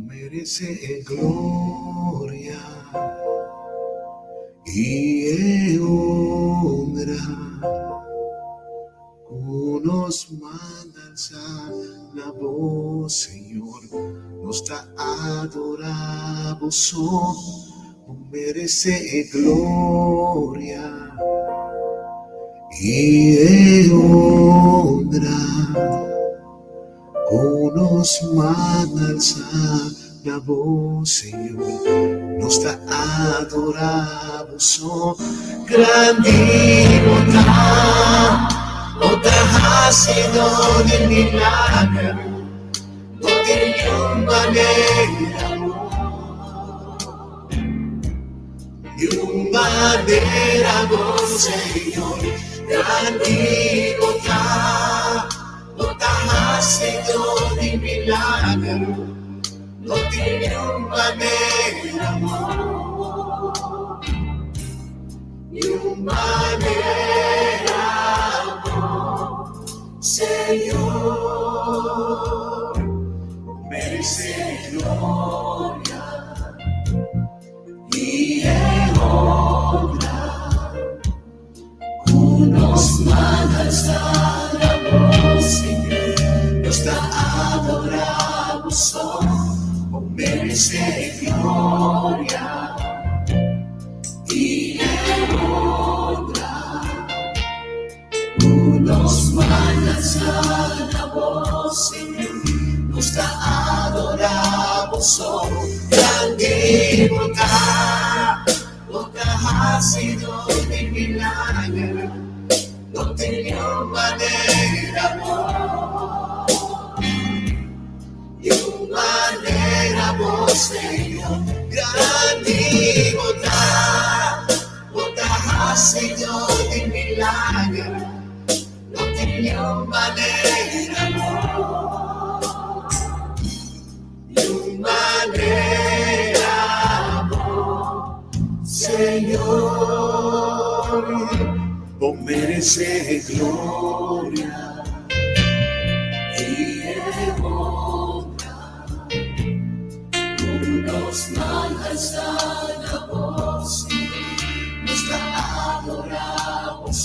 Merece gloria y honra. Nos manda a alzar la voz, Señor, nos da adoramos, merece gloria y honra. Nos manda a alzar la voz, Señor, nos da adoramos, grandiosa. Otra ha sido de milagro, no tiene manera, de manera, Señor, grandiosa. Otra ha sido de milagro, no tiene manera, de manera. Señor, merece gloria y honra. Nos manda a alzar la voz, Señor, nos da adoramos, merece gloria y honra. Nos manda a alzar la voz, Señor, nos da adoramos, grande bondad, otra ha sido de milagro, no tenía manera, y manera, Señor, grande bondad, otra ha sido de milagro. No tenía manera, de manera, Señor, vos mereces gloria y honra. Nos manda a alzar la voz, nos da adoramos,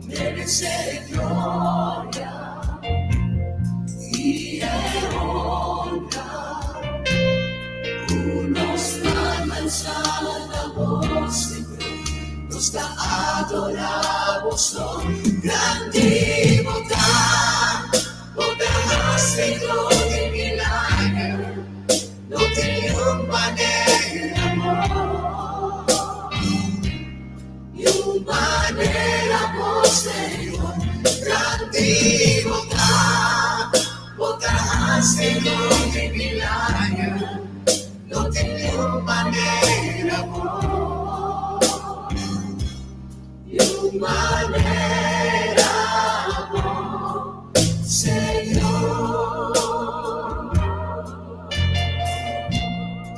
merece gloria y honra. Nos manda a alzar la voz, nos da adoramos, grande bondad, otra ha sido de milagro, no tenía manera, y manera, Señor, grande bondad, otra ha sido de milagro, no tenía manera, y manera, Señor.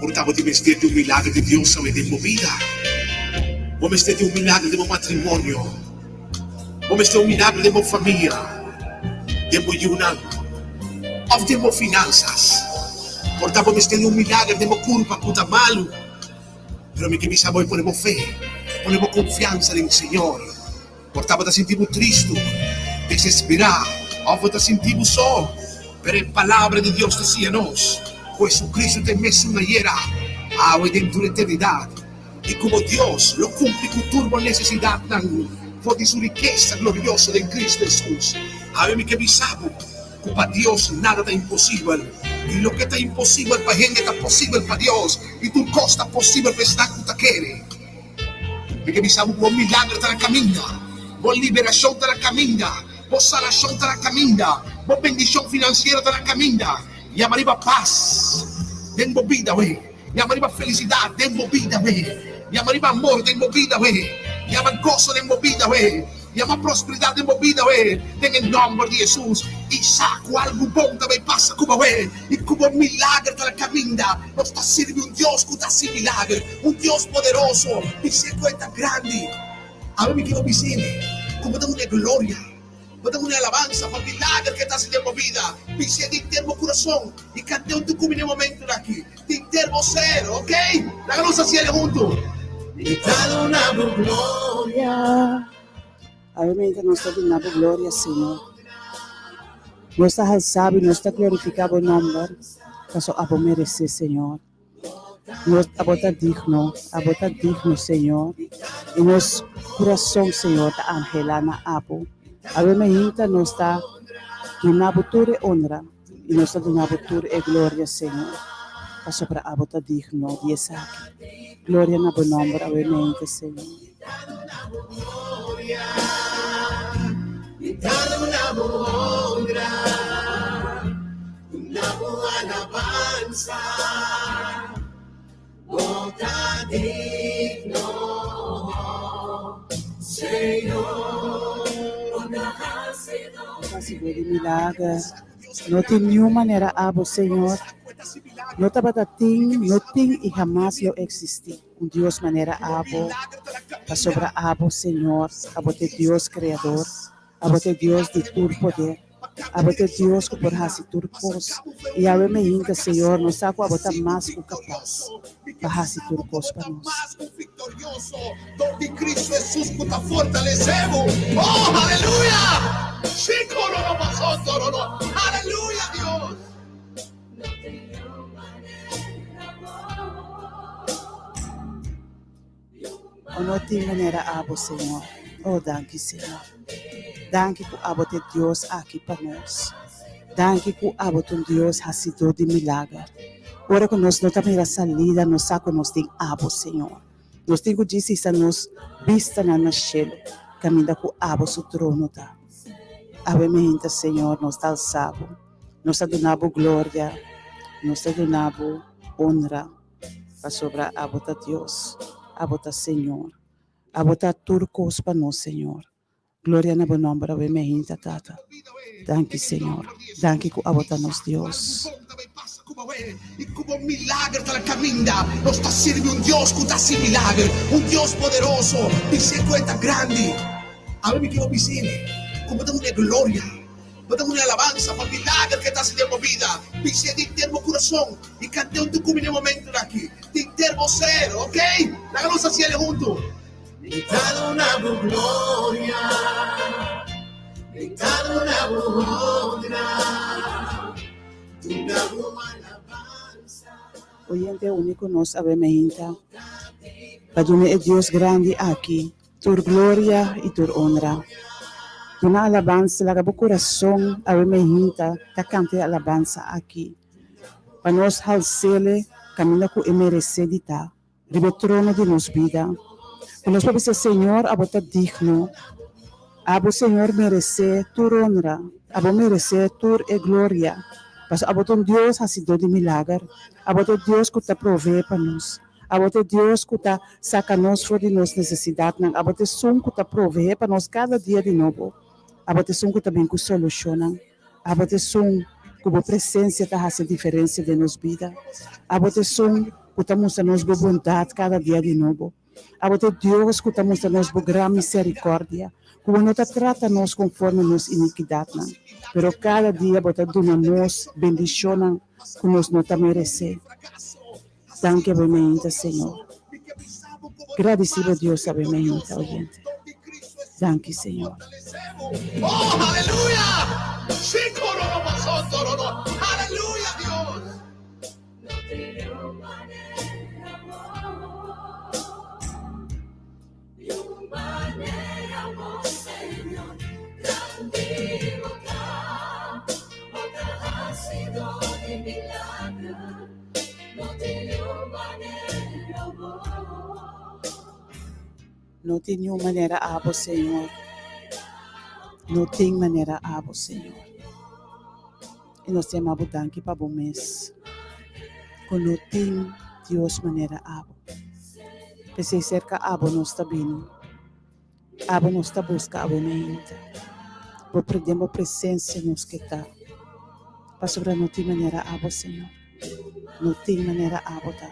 Portavo di vestire un milagro di Dio sobre de movida. Vamos ter um milagre de meu matrimônio. Vamos ter um milagre de minha família. De meu união. Ou de minhas finanças. Portanto, vamos ter um milagre de meu culpa, puta malo. Pero me que me saboi ponemos fé. Ponemos confiança no Senhor. Portanto, te sentimos triste, desesperado. Ou te sentimos só. Pero a palavra de Deus dizia a nós: Jesucristo tem mesmo uma era. Agora dentro da eternidade. Y como Dios lo cumple con turbo necesidad por su riqueza gloriosa de Cristo Jesús. A mí que me sabe que para Dios nada está imposible. Y lo que está imposible para gente está posible para Dios. Y tu cosa está posible para estar que te quiere. Y que me sabe que un milagro está en la camina. Por liberación está en la camina. Por sanación está en la camina. Por bendición financiera está en la camina. Y arriba paz. Tengo vida, güey. Y arriba felicidad. Tengo vida, güey. Llama arriba amor de movida, ve. Llama gozo de movida, ve. e há uma prosperidade movida, tem em nome de Jesus. E saco algo bom também passa como e como um milagre está caminhando. Nós está servindo Deus que está sem milagre, Deus poderoso, e se cuenta grande. A mí me quiero visible, como de una gloria, como de una alabanza, por milagre que está haciendo vida. Pise de interno corazón y cante un tucum en el momento de aquí. De interno cero, ¿ok? Háganos así juntos. Y cada una gloria. Obviamente nós está dando glória, Senhor. Nós está alçado e nós está glorificado o nome. Caso abo merecer, Senhor. Nós abota digno, Senhor. E nosso coração, Senhor, está angela na abo. Obviamente nós está dando tudo honra e nós está dando tudo glória, Senhor. Caso para abota digno, e essa aqui. Glória na bom nome, obviamente, Senhor. Y cada una honra, una buena alabanza, bota digno, Señor. Casi de milagre, não tem nenhuma maneira abo, Senhor. Não tabatating, não tem e jamais não existe. Deus maneira abo, para sobra abo, Senhor, abo de Deus Criador. Abo de Deus de todo poder, abo de Deus que por hacer tudo coisa. E a me ainda, Senhor, nos saco a botar mais que capaz para hacer tudo coisa para nós. Donde Cristo Jesús que te fortalecemos. Oh, aleluya. Chico, no pasó, no. Aleluya, Dios. O não tem maneira abo, Senhor. Oh, danke, Senhor. Danke por abo de Deus aqui para nós. Danke por abo de Deus hacido de milagre. Ora que nós não temos a salida, nós saco nós tem abo, Senhor. Nós temos que dizer nós vista na céu, caminha com abo seu trono tá. Obviamente, Senhor, nós está alçado, nós está dando glória, nós está dando honra para sobrar abo de Deus, abo de Senhor, abo de tudo coisa para nós, Senhor. Glória na bom nome, obviamente, Tata. Danke, Senhor. Danke que abota nos Deus. Y como un milagre está caminando, nos está sirviendo Dios que está sin milagre, Dios poderoso, y se cuenta grande. A mí me quiero visible, como de una gloria, como de una alabanza, por milagre que está haciendo vida. Pise de interno corazón y cante un tucum en el momento de aquí. De interno cero, ¿ok? Háganos así juntos. Y cada una gloria, y cada una honra, una alabanza. Oyente único nos abementa. Padre é Deus grande aqui. Tur glória e tur honra. Tuna alabanza, laga bo coração abementa. Ta cante alabanza aqui. Para nós halsele, caminha com emerecedita. Ribe trono de nos vida. Para nós para ser Senhor, abota digno. Abo Senhor merece tur honra. Abo merece tur e glória. Mas aboton Deus ha sido de milagre. Aboton Deus que está provee para nós. Aboton Deus que está saca nós fora de nossa necessidade. Aboton som que está provee para nós cada dia de novo. Aboton som que também que soluciona. Aboton som que a presença está fazendo diferença de nossa vida. Aboton som que está mostrando nos bondade cada dia de novo. Aboton Deus que está mostrando nos grande misericórdia. Como não trata nós conforme nos iniquidade, pero cada dia bota dona nós bendição que nós não merecemos. Danke obviamente, Senhor. Agradecido a Deus obviamente, oyente. Danke, Senhor. Oh, aleluya. Chico, no pasó, no. Aleluya, Dios. Não tem nenhuma maneira abo, Senhor. Não tem maneira abo, Senhor. E nós temos abo danke para o mês. Quando não tem Deus maneira abo. Pensei cerca abo nós está bem. Abo nos está busca abo meinta. Por perdemos presença nos que está. Para sobre não tem maneira abo, Senhor. Não tem maneira abo, tá?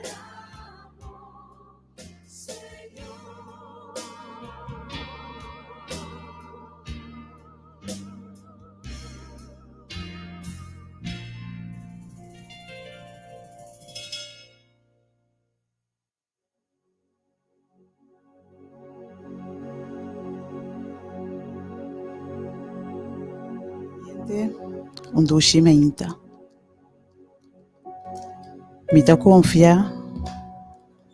Gente, dushi meinta. Me dá confiar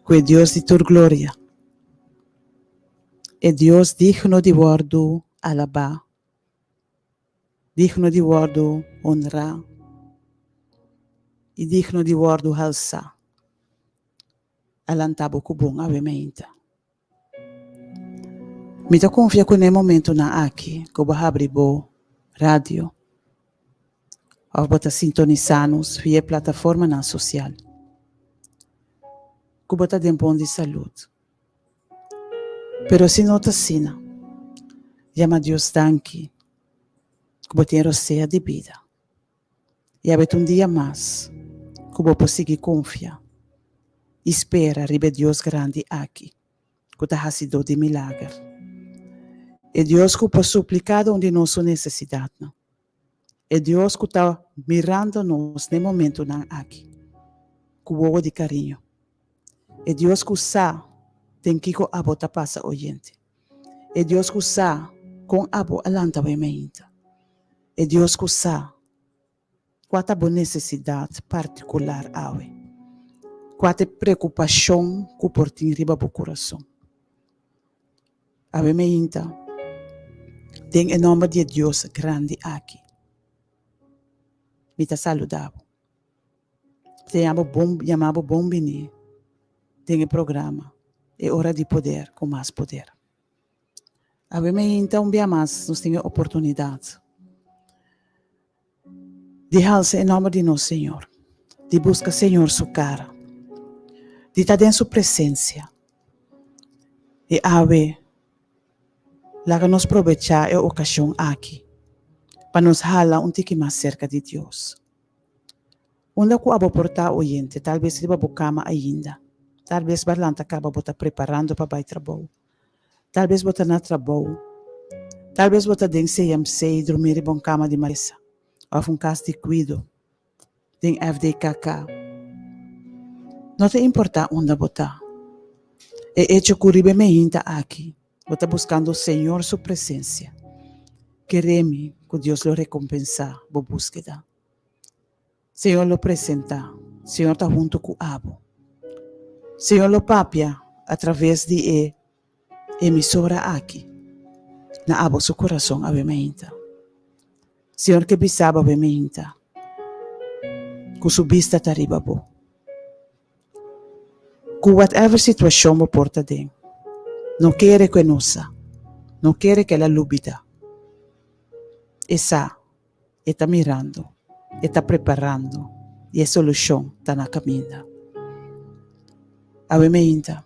que Deus de tua glória. É Deus digno de guardo alabar. Digno de guardo honrar. E digno de guardo alçar. Alantabo com bom avementa. Me dá confiar que no momento na aqui, que eu abrir bo rádio, ou bota sintonizar-nos via plataforma na social. Que bota de bom de saúde. Pero se não está assim, chama Deus danke, que bota em roceia de vida. E abet dia mais, que bota conseguir confiar. Espera ribe Deus grande aqui, que está sido de milagre. É Deus que pode suplicar onde nossa necessidade. É Deus que está mirando-nos no momento aqui, com de carinho. É Deus que sabe tem que a bota passa oyente. É Deus que sabe com a bo alanta veementa. É Deus que sabe qual a boa necessidade particular awe. Qual a preocupação que por ti riba o coração. A veementa tem em nome de Deus grande aqui. Me está saludando. Te chamamos bom bini. Tem o programa. É hora de poder com mais poder. A veementa dia mais nós temos oportunidade de alça em nome de nosso Senhor, de buscar Senhor sua cara, de estar em sua presença, e ave, lá que nos aproveitar a ocasião aqui, para nos jalar tique mais cerca de Deus. Onde que abo portar oyente, talvez riba bo cama ainda, talvez barlanta acaba bota preparando para ir trabalho, talvez bota na trabalho, talvez bota den CMC e dormir em bom cama de mesa, ou caso de cuido, den FDKK. Não te importa onde botar. É hecho que ribe me hinta aqui. Bota buscando o Senhor sua presença. Quereme que Deus lo recompensa por búsqueda. Senhor lo presenta. Senhor está junto com o abo. Senhor lo papia através de emissora aqui. Na abo seu coração ave me hinta. Senhor que bisaba ave me hinta. Com sua vista tariba bo. Com whatever situação mo porta den. Não quer que nossa. Não quer que ela lubida. Essa está mirando, está preparando e a solução está na caminho. A veementa.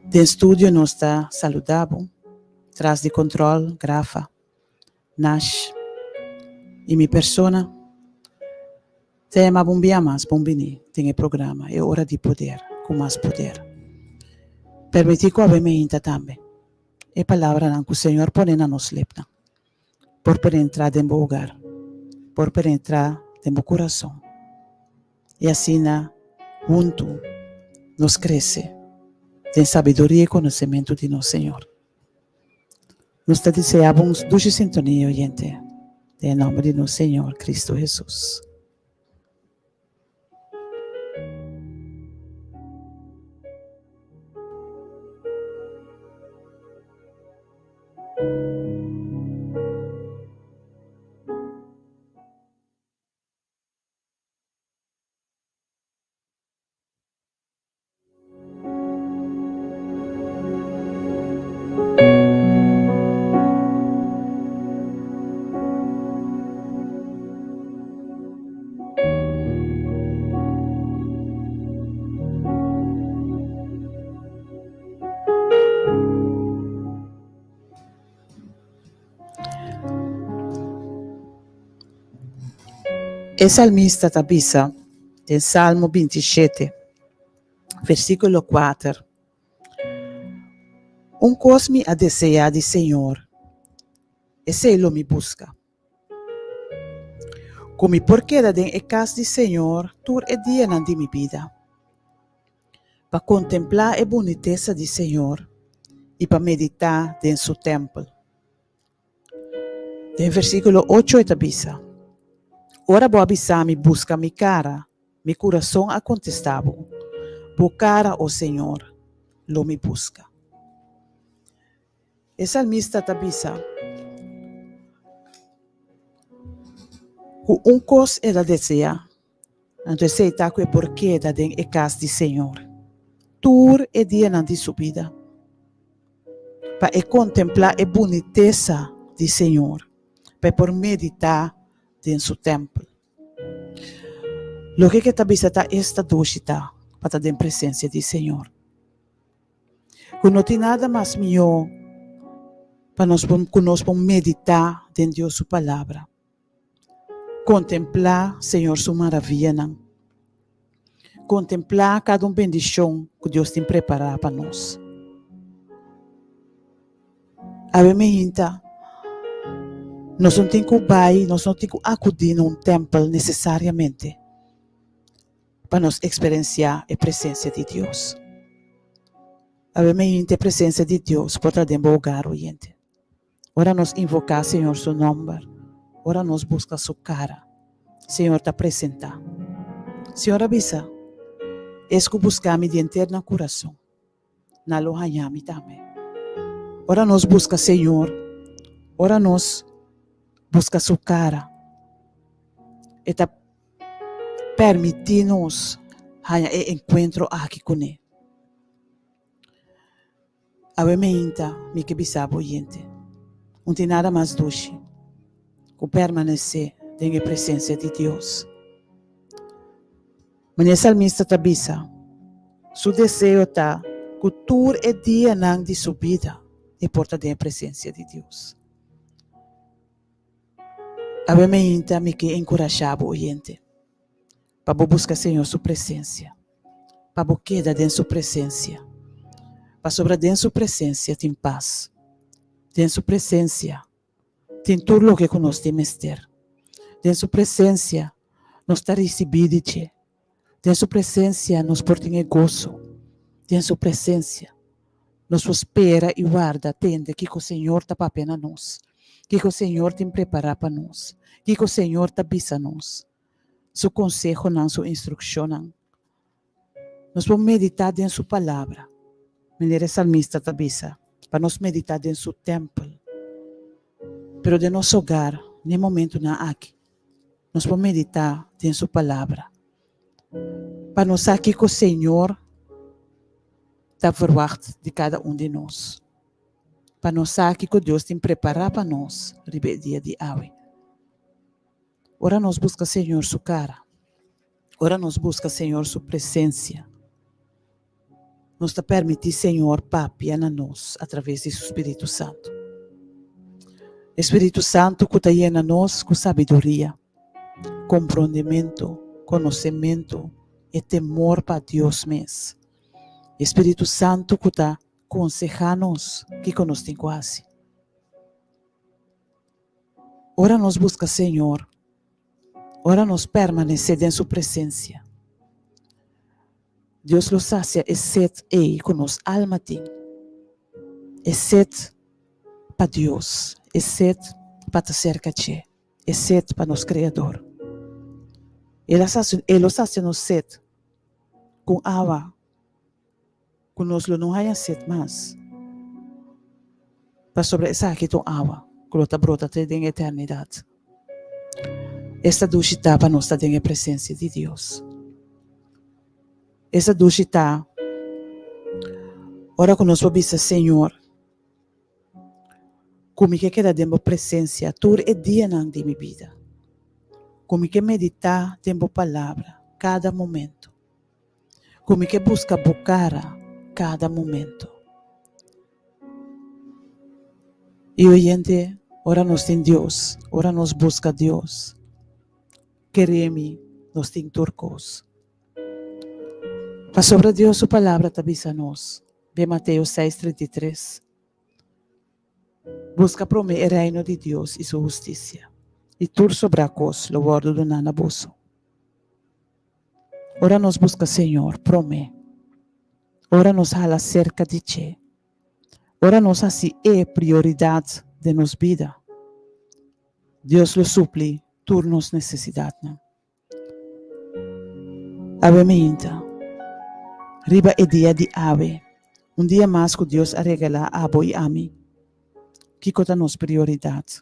De estúdio não está saludável, traz de controle, grafa, Nash e minha persona. Tema bombia mais, bombini, tem o programa, é hora de poder, com mais poder. Permitir que a veementa também. É palavra que o Senhor põe na nossa lepna. Por penetrar em meu hogar, por penetrar em meu coração. E assim, junto, nos cresce em sabedoria e conhecimento de nosso Senhor. Nos desejamos dulce sintonia, oyente, em nome de nosso Senhor Cristo Jesus. El salmista tabisa del Salmo 27, versículo 4. Cosme a desejar de Senhor, esse ele me busca. Como porque da den casa de Senhor, tur e dia na de mi vida. Para contemplar a boniteza de Senhor e para meditar em seu templo. Den versículo 8 tabisa. Ora vou avisar me busca mi cara, mi coração a contestavo. Por cara, o Senhor, lo me busca. O salmista tabisa. Com cos ela deseja, então sei tá que porquê da den e casa de Senhor. Tur e dia na de subida. Para contemplar a boniteza de Senhor, para por meditar em seu templo. Lo que tabisa está esta doxita para estar em presença de Senhor. Que não tem nada mais melhor para nós meditar em Deus sua palavra. Contemplar, Senhor, sua maravilha. Contemplar cada bendição que Deus tem preparado para nós. A ver, nós não temos que ir, nós não temos que acudir a templo necessariamente para nós experienciar a presença de Deus. A ver, a presença de Deus pode estar em lugar, oyente. Ora nós invocar, Senhor, seu nome. Ora nós buscar sua cara. Senhor, te apresentar. Senhor, avisa. Es que buscar-me de inteiro no coração. Na lohanhami também. Ora nós busca, Senhor. Ora nós busca sua cara. E te permitir-nos o encontro aqui com Ele. A ver, me que bisabo, gente. Não tem nada mais doce que permanecer na presença de Deus. Mas o salmista tabisa, seu desejo está que tur e dia não de sua vida e porta da presença de Deus. A ver, me que encorajava o gente para buscar, Senhor, sua presença, para quedar dentro sua presença, para sobrar dentro sua presença tem paz, dentro sua presença tem tudo o que nós temos ter, dentro sua presença nós está recebido, dentro sua presença nós portamos gozo, dentro sua presença nós espera e guarda, atende que o Senhor está para pena nós, que o Senhor tem preparado para nós, que o Senhor está avisa nós, seu conselho não, sua instrução não. Nós vamos meditar em sua palavra. Maneira salmista está avisa, para nós meditar em seu templo. Pero de nosso hogar, nem momento na aqui, nós vamos meditar em sua palavra. Para nós aqui que o Senhor está verwacht de cada de nós. Para nós aqui que Deus tem preparado para nós, ribe dia de hoje. Ora nós busca, Senhor, sua cara. Ora nós busca, Senhor, sua presença. Nos te permitir, Senhor, papi a nós, através de seu Espírito Santo. Espírito Santo que está llena nós com sabedoria, compreendimento, conhecimento e temor para Deus mesmo. Espírito Santo que está aconselhando-nos que nos tem quase. Ora nos busca, Senhor. Ora nos permanecer em sua presença. Deus lo sacia e sede aí que nos alma tem. E sede para Deus. E sede para te cercar de. E sede para nos Criador. Ele sacia nos sede com água. Que nos não haya sede mais. Para sobre essa aqui com água. Que lo brota até em eternidade. Esta duchita para nós está em presença de Deus. Essa duchita, ora que nós vamos dizer, Senhor, como que queda dentro da presença, tur e dia de minha vida. Como que meditar dentro da palavra, cada momento. Como que busca bocara, cada momento. E oyente, ora nos tem Deus, ora nos busca Deus. queremi nos ting turcos. Pa sobre Dios su palabra tabisanos. De Mateo 6:33. Busca primeiro o reino de Deus e sua justiça. E tudo sobre a coisa, lo guardo do nanaboso. Ora nos busca, Senhor, promê. Ora nos hala cerca de Ti. Ora nos assim é prioridade de nos vida. Deus lo supli turnos necessidade. Ave minta. Riba é dia de ave. Dia mais que Deus a regalar a abo e a mim. Que cota nos prioridade.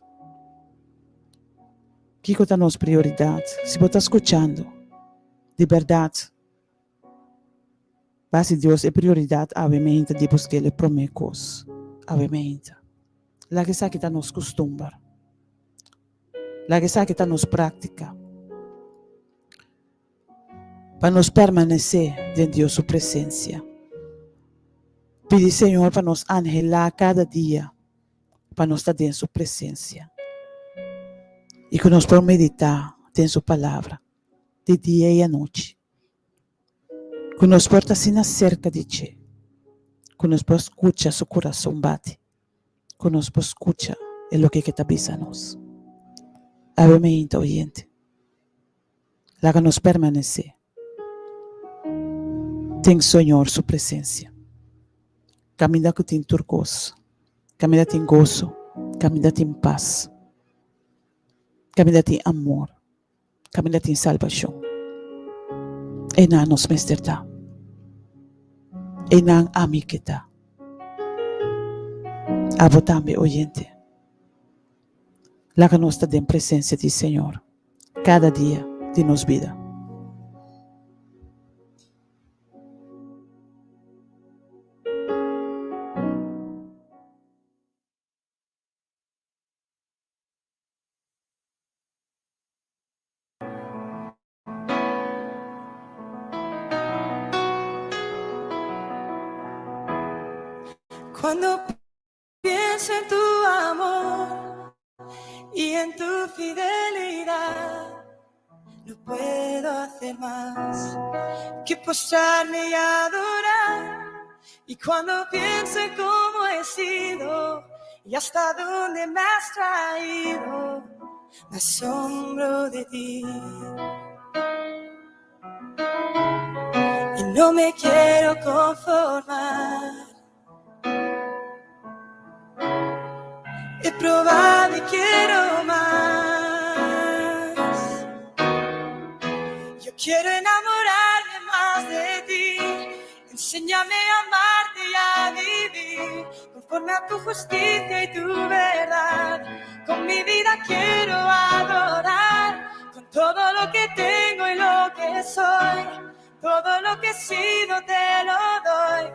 Que cota nos prioridade. Se você está escutando, de verdade, base Deus é prioridade, ave minta de buscar ele promecos. Ave minta. La que sabe que está nos costumes. La que sabe que está nos prática. Para nos permanecer dentro de Deus sua presença. Pedi, Senhor, para nos anhelar cada dia, para nos estar dentro de sua presença. E que nós podemos meditar dentro de sua palavra, de dia e à noite. Que nós podemos estar cerca de Ti. Que nós podemos escutar seu coração bate. Que nós podemos escutar o que está avisando nós. Ave minha oyente. Lá que nos permanecer. Tem, Senhor, sua presença. Caminha que tem turcos. Caminha tem gozo. Caminha tem paz. Caminha tem amor. Caminha tem salvação. E na nos mesterta. E na amikita. Avotame, oyente. Lá que nós estamos em presença do Senhor. Cada dia de nossa vida. Cuando pienso en tu amor y en tu fidelidad, no puedo hacer más que postrarme y adorar. Y cuando pienso en cómo he sido y hasta dónde me has traído, me asombro de ti. Y no me quiero conformar. He probado y quiero más. Yo quiero enamorarme más de ti. Enséñame a amarte y a vivir conforme a tu justicia y tu verdad. Con mi vida quiero adorar, con todo lo que tengo y lo que soy. Todo lo que he sido te lo doy.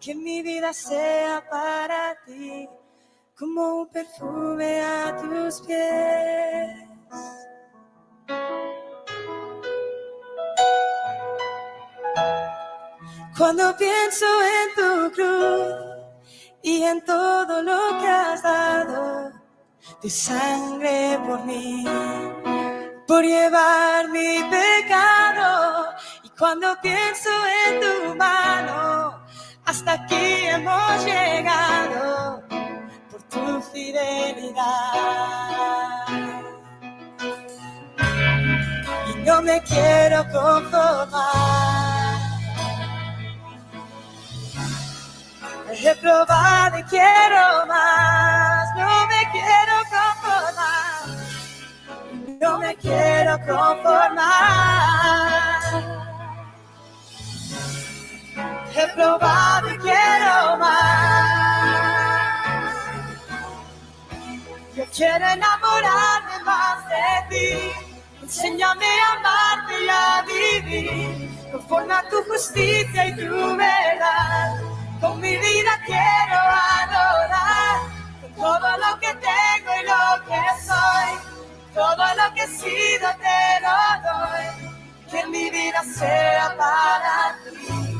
Que mi vida sea para ti, como un perfume a tus pies. Cuando pienso en tu cruz y en todo lo que has dado, tu sangre por mí, por llevar mi pecado. Y cuando pienso en tu mano, hasta aquí hemos llegado. Tu fidelidad. Y no me quiero conformar. He probado y quiero más. No me quiero conformar. No me quiero conformar. He probado y quiero más. Yo quiero enamorarme más de ti. Enséñame a amarte y a vivir conforme a tu justicia y tu verdad. Con mi vida quiero adorar, con todo lo que tengo y lo que soy. Todo lo que he sido te lo doy. Que mi vida sea para ti,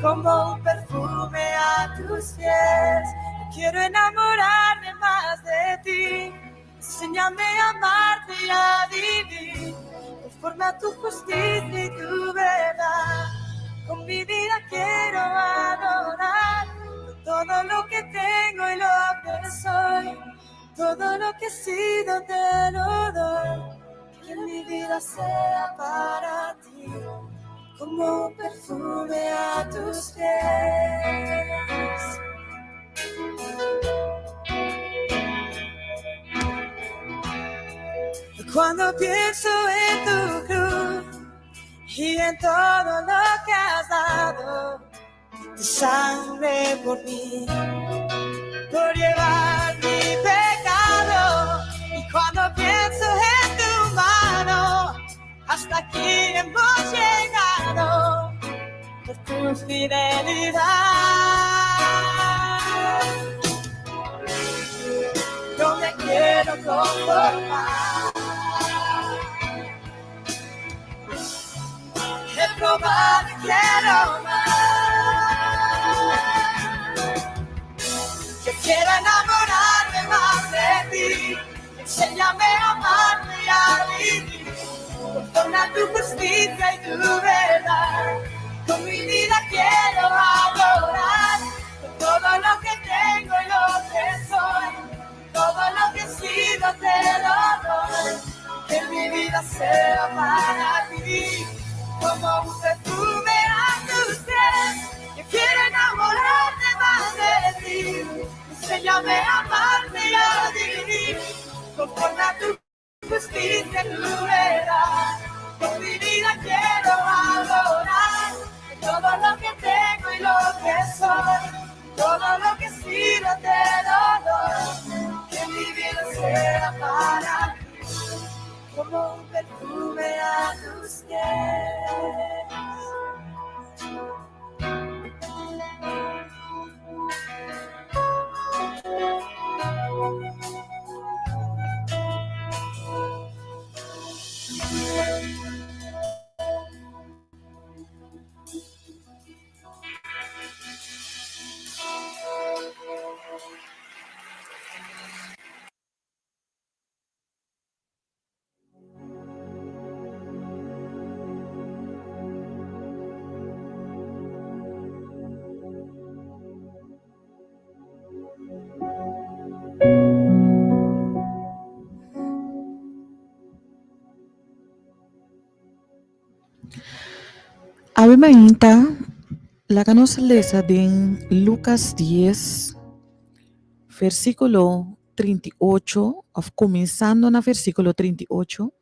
como un perfume a tus pies. Quiero enamorarme más de ti. Enséñame a amarte y a vivir conforme a tu justicia y tu verdad. Con mi vida quiero adorar, con todo lo que tengo y lo que soy, todo lo que he sido te lo doy. Que mi vida sea para ti, como un perfume a tus pies. Y cuando pienso en tu cruz y en todo lo que has dado, tu sangre por mí, por llevar mi pecado. Y cuando pienso en tu mano, hasta aquí hemos llegado por tu fidelidad. No me quiero conformar, he probado y quiero más. Yo quiero enamorarme más de ti, enséñame a amarte y a vivir conforme a tu justicia y tu verdad. Con mi vida quiero adorar, con todo lo que tengo y lo que soy, todo lo que he sido te lo doy. Que mi vida sea para ti, como un perfume a tus pies. Yo quiero enamorarme más de ti, enséñame a amarte y a vivir conforme a tu justicia y tu verdad. Con mi vida quiero adorar, todo lo que tengo y lo que soy, todo lo que he sido te lo doy. Que mi vida sea para ti, como un perfume a tus pies. Ave Maria, la que nos lesa en Lucas 10, versículo 38, comenzando en el versículo 38,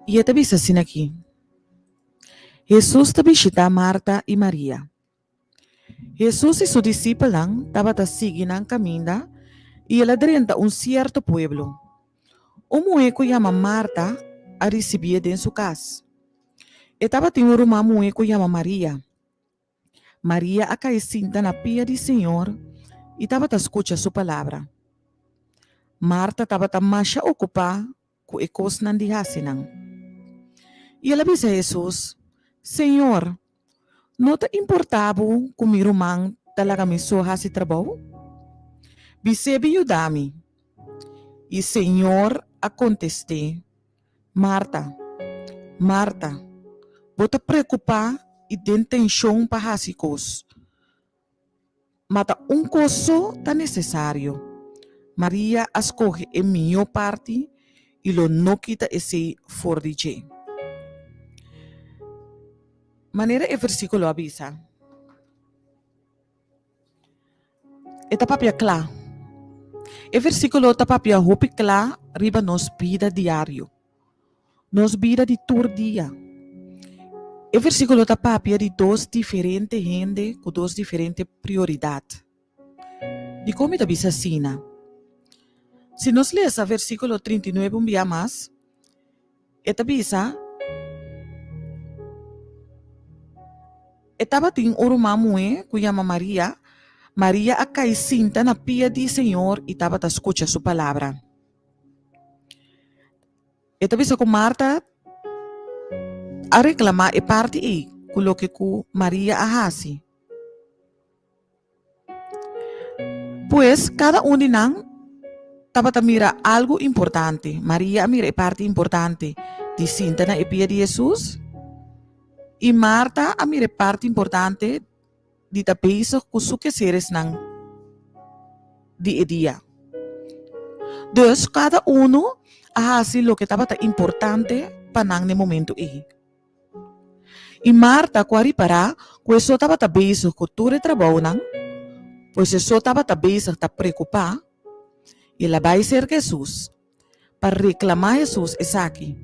y esta dice así aquí. Jesús te visita Marta y María. Jesús y sus discípulos estaban siguiendo en camino y él adrenta un cierto pueblo. Un mujer que llama Marta a recibir en su casa. Estaba teniendo una mujer que llama María. María acá sentada en la pia del Señor y estaba escuchando su palabra. Marta estaba más ocupada con las cosas que hacían. Y ela disse a Jesus, Senhor, não te importava que meu irmão talaga me sohasse trabalho? Bicebe ajudar-me. E Senhor a contestei, Marta, Marta, você preocupar e tem tensão para as coisas. Mas coisa tá necessário. Maria escolhe a melhor parte e lo não quita esse for de je. Maneira e versículo avisa. Eta papia clar. E versículo ta papia hopi clar riba nos vida diário. Nos vida de todo dia. E versículo ta papia de dos diferentes gente com dos diferentes prioridades. E como ta bisa sina? Se nos lesa versículo 39 um dia mais, eta bisa estava tem uma mulher que chama Maria. Maria acá sentada na pia do Senhor e estava a escutar sua palavra. E também com Marta a reclamar e parte e coloque com Maria a hasi. Pois cada um de nós tabata mira algo importante. Maria mira parte importante. Di Sinta na ipia de Jesus. E Marta a mira parte importante di tapisa kusuke seres ng di dia. Dus cada uno hace lo que tabata importante panang ne momento e. E Marta quari para questo tabata bezig ko ture trabaho nang pois eso tabata bezig ta preocupar e ela vai ser Jesus para reclamar Jesus es aqui.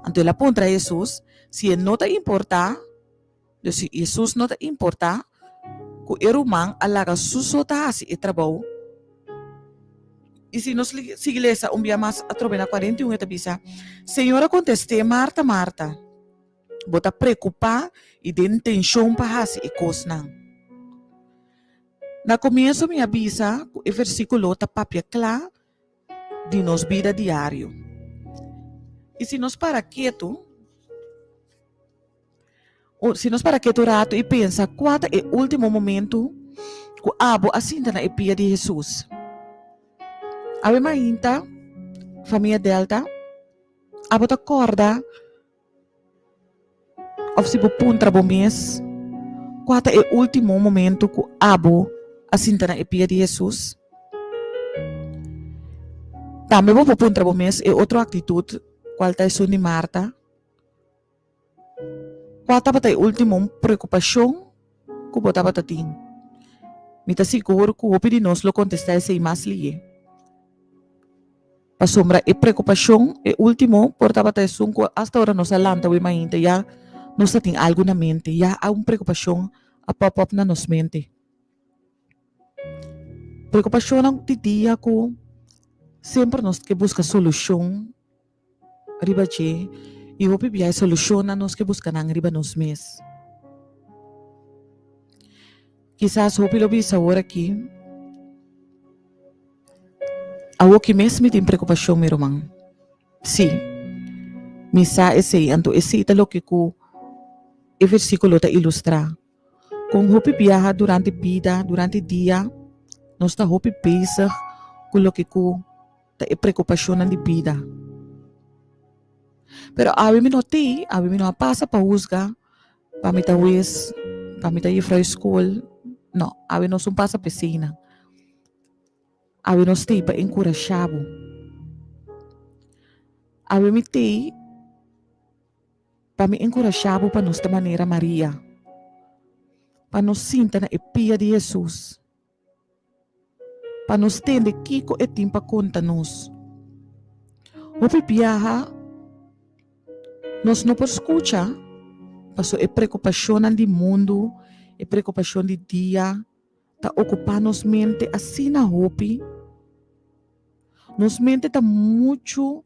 Então ela aponta a Jesus, se não te importa, se Jesus não te importa, que o irmão alaga susota assim e trabalho. E se nós sigilesa dia mais a trobena 41 eta bisa, Senhora conteste Marta, Marta, bota preocupar e de intenção para assim e cosnan. Na começo me avisa que o versículo tá papia claro de nos vida diário. E se nós para quieto, rato e pensa qual é o último momento que abo assim na epia de Jesus. Ave mainta, família Delta, abo ta corda, of se bo puntra bo mês, qual é o último momento que abo assim na epia de Jesus. Também bo puntra bo mês é outra atitude. Qual é a Marta? Qual é a última preocupação que você estava tendo? Me está seguro que o de nós lo contestar sem mais liye. Para sombra a preocupação é o último por estava tendo que hasta agora nós alanta o imaginta já nós tem algo na mente, já há uma preocupação a pop-up na nossa mente. Preocupação não te dia que sempre nós que busca solução riba che e hope biya soluciona nos que buscan ang riba nos mes. Quizás hope lo bisa agora aqui. Awo que mes me tem preocupação meu irmão. Sim. Misa esse anto esse italo que ku e versículo ta ilustra. Kung hope biya durante vida, durante dia, nos ta hope bisa ku lo que ku ta e preocupação de vida. Pero awi mi no pasa pa husga, pa mi tawis, pa mi tayo fra school, no, awi no sum pasa piscina. Awi no stay pa encourajabo. Awi mi tay, pa mi encourajabo pa nos da maneira Maria. Pa nos sinta na epia de Jesus. Pa nos tende kiko etim pa conta nos. Opi biyaha, nós não podemos escutar, passou a preocupação do mundo, a preocupação do dia, está ocupando nossa mente assim na roupa. Nossa mente está muito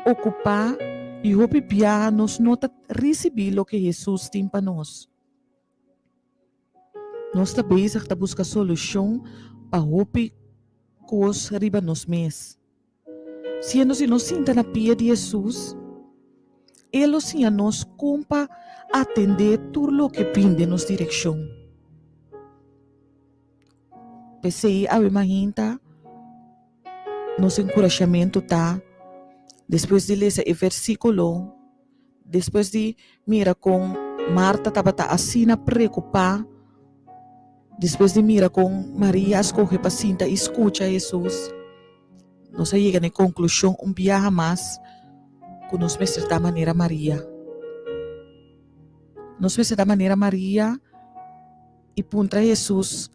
ocupada e roupa pia nós não está recebendo o que Jesus tem para nós. Nós está bezig a buscar solução para roupa coisas riba nos mês. Se nós não sinta na pia de Jesus, Ele sim nos compa atender tudo o que pinde nos direção. Pensei a imagina, nosso encorajamento tá, depois de ler esse versículo, depois de mirar com Marta estava assim a preocupar, depois de mirar com Maria escolhe para sinta e escuta Jesus, nós chega na conclusão viaja mais que nos mestres da maneira Maria. Nos mestres da maneira Maria e punta Jesus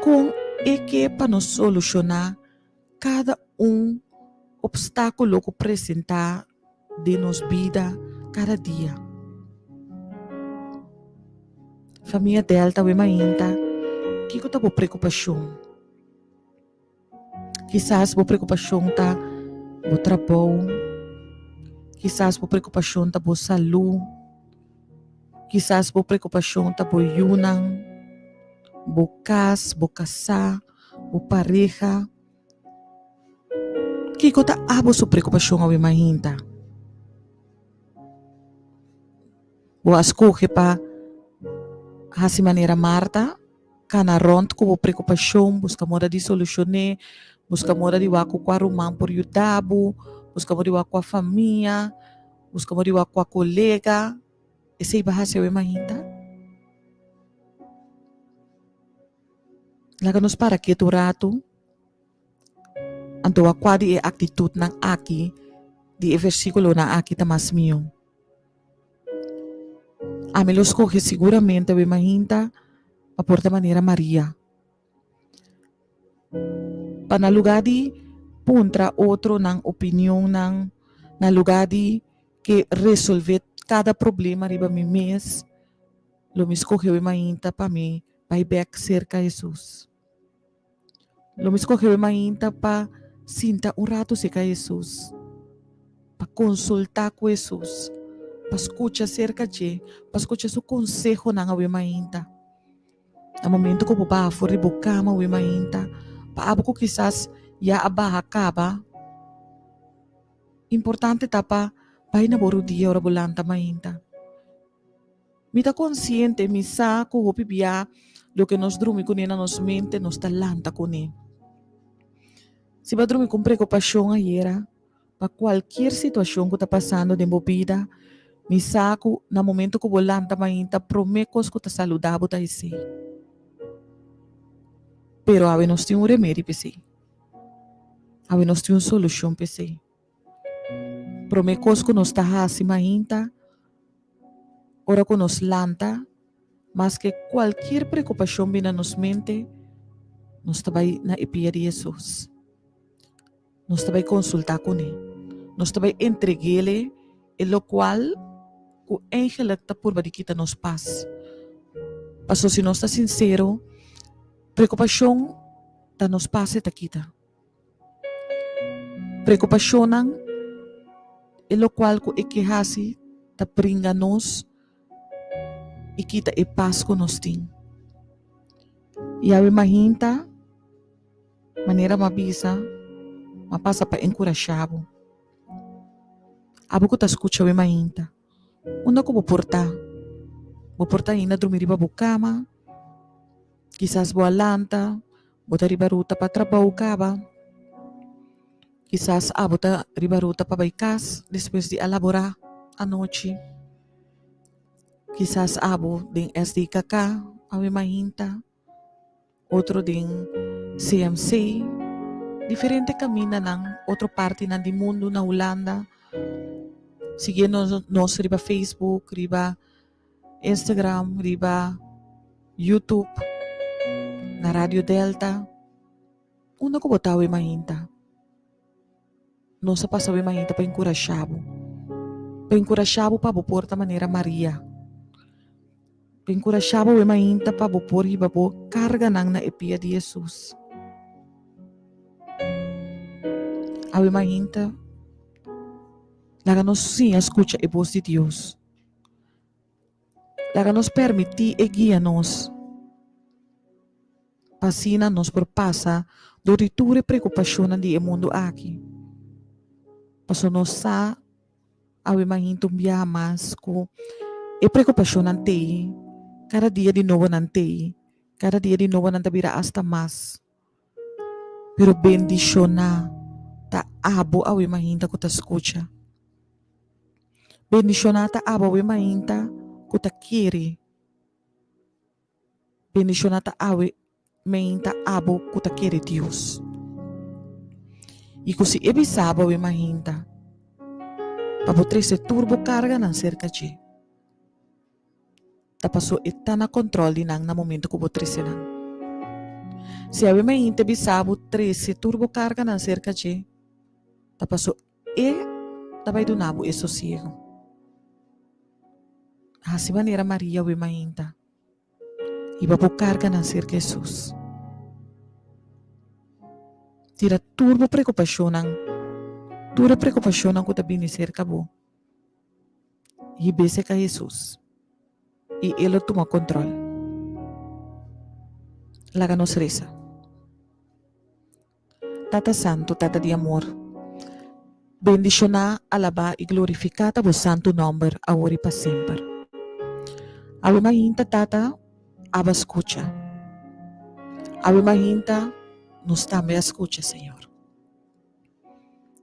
com e que para nos solucionar cada obstáculo que apresentar de nos vida cada dia. Família Delta, o ainda, que está por preocupação? Quizás por preocupação está por trabalho, quizás por preocupação está por saúde, quizás por preocupação está por yunang, por casa, por casar, por pareja. Que está a sua preocupação ao imaginta? Boa escolha para assim maneira Marta, cana rond com preocupação, busca moda de solucionar, Buscamos di wako kwa rumang por yutabo, buscamos di wako a família, buscamos di wako a colega. Esse bahasa we mahinta. Laga nos para que tu rato, anto wakwadi e attitude ng aki, di e versikulo na aki tamas mio. Ame los coge seguramente we mahinta, paporta manera Maria. Panalugadi puntra outro ng opinião ng nalugadi que resolver cada problema riba mi mes, lo me escoge we mahinta pa mi, pa back cerca Jesus. Lo me escoge we mahinta pa sinta rato se ka Jesus, pa consultar com Jesus, pa escucha cerca de, pa escucha su consejo na we mahinta. Na momento ko pa for ribo kama we mahinta, pa abo ko quizás ya abaha kaba, importante tapa pa inaboru dia ora bulanta mahinta. Mita consciente misa ko hopibia lo que nos drumi kunina nos mente nos talanta kunin. Se ba drumi com preocupação ayera, pa qualquer situação que tá passando de vida, misa ko na momento ko bulanta mahinta promekos ko ta saludabo ta isi. Pero ave nos tem remédio pesi. Ave nos tem solução pesi. Promekos ko nos tahasi mahinta, ora ko nos lanta, mas que qualquer preocupação bina nos mente, nos tabay na ipia de Jesus. Nos tabay consultar com ele. Nos tabay entreguele, e lo qual, o ángel ta por badikita nos paz. Paso se nos está sincero, preocupação ta nos pase ta kita. Preocupação nang, e lo qual ko ikihasi ta bringa nos, ikita e paz ko nos ting. Iawe mahinta, maneira mabisa, mapasa pa encorajabo. Abo ko ta escucha we mahinta. Una ko boporta ina dormir iba bukama, quizás boalanta, bota riba ruta pa trabaho kaba, quizás abota riba ruta pa baikas, después de elaborar a noche, quizás abo din SDKK, awe mahinta, outro din CMC, diferente camina ng outro parte ng di mundo na Holanda. Sige nos riba Facebook, riba Instagram, riba YouTube, na Radio Delta. Una ko botawe mahinta. No sa pasawe mahinta pa encorajabo. Pa encorajabo pa boporta maneira Maria. Pa encorajabo we mahinta pa bopor riba bo karga nang na epia de Jesus. Awe mahinta, láganos sim escucha a voz de Deus. Láganos permitir e guia-nos. Pasina nos propassa do riture preocupação de mundo aqui. Paso nos sa awe mahintum biamas ko e preocupação nante. Cada dia de novo nante. Cada dia de novo nante bira hasta mais. Pero bendición na ta abo awe mahinta ko ta escucha. Bendicionata abo awe mahinta ko ta kiri. Bendicionata awe mahinta abo ko ta kiri Dios. E ko si ebisaba awe mahinta. Pabotre se turbo carga ng cerca de. Tapaso ita na controle nang na momento ko botre se nang. Si awe mahinta bisabo 13 turbo carga ng cerca de. Tapaso tabay dunabo e sosiego. Assim maneira Maria we mahinta. Iba po carga ng Sir Jesus. Tira turbo preocupação ng kutabini cerca bo. Ibese ka Jesus. E ele toma controle. Láganos reza. Tata Santo, Tata de amor. Bendiciona, alaba e glorificata vos santo nome, agora e para sempre. Awe mahinta tata, aba escucha. Awe mahinta, nos también escucha, Señor.